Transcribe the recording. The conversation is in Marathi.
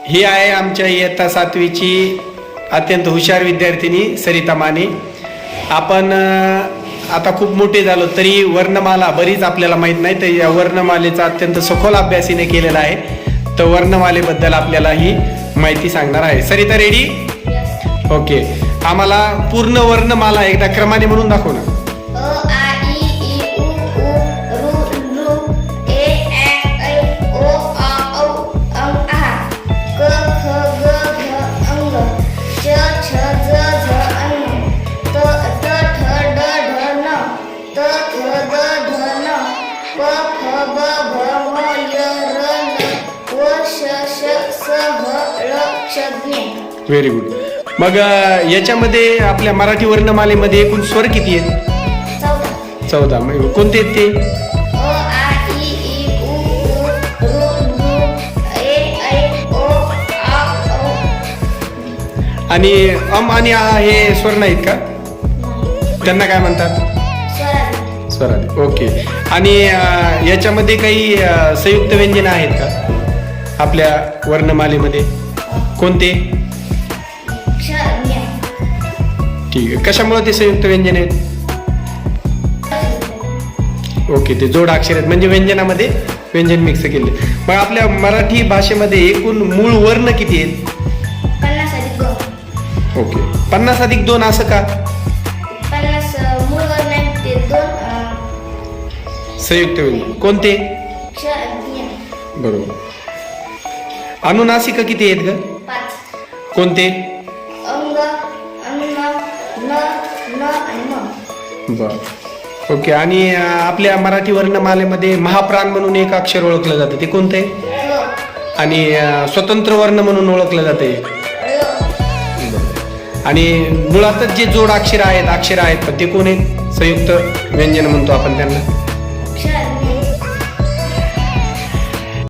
ही आहे आमच्या इयत्ता 7वीची अत्यंत हुशार विद्यार्थिनी सरिता माने. आपण आता खूप मोठे झालो तरी वर्णमाला बरीच आपल्याला माहीत नाही, तर या वर्णमालेचा अत्यंत सखोल अभ्यास हिने केलेला आहे. तर वर्णमालेबद्दल आपल्याला ही माहिती सांगणार आहे. सरिता रेडी? ओके. आम्हाला पूर्ण वर्णमाला एकदा क्रमाने म्हणून दाखव ना. Very good. मग याच्यामध्ये आपल्या मराठी वर्णमालेमध्ये एकूण स्वर किती आहेत? 14. मग कोणते आहेत ते? आणि आणि आ हे स्वर नाहीत का? त्यांना काय म्हणतात? स्वरादी. ओके. आणि याच्यामध्ये काही संयुक्त व्यंजन आहेत का आपल्या वर्णमालेमध्ये? कोणते? ठीक आहे. कशामुळे ते संयुक्त व्यंजन आहेत? ओके. ते जोड अक्षर आहेत म्हणजे व्यंजनामध्ये व्यंजन मिक्स केले. मग आपल्या मराठी भाषेमध्ये एकूण मूळ वर्ण किती आहेत? 50+2. ओके. 50+2 असं का? 50 मूळ वर्ण आहेत ते 2 संयुक्त व्यंजन कोणते? बरोबर. अनुनासिक किती आहेत ग? 5. कोणते? अंग, अन्न, न, आणि म. बर. ओके. आणि आपल्या मराठी वर्णमालेमध्ये महाप्राण म्हणून एक अक्षर ओळखलं जातं, ते कोणतं आहे? आणि स्वतंत्र वर्ण म्हणून ओळखलं जाते. आणि मुळातच जे जोड अक्षर आहेत पण ते कोण आहेत? संयुक्त व्यंजन म्हणतो आपण त्यांना.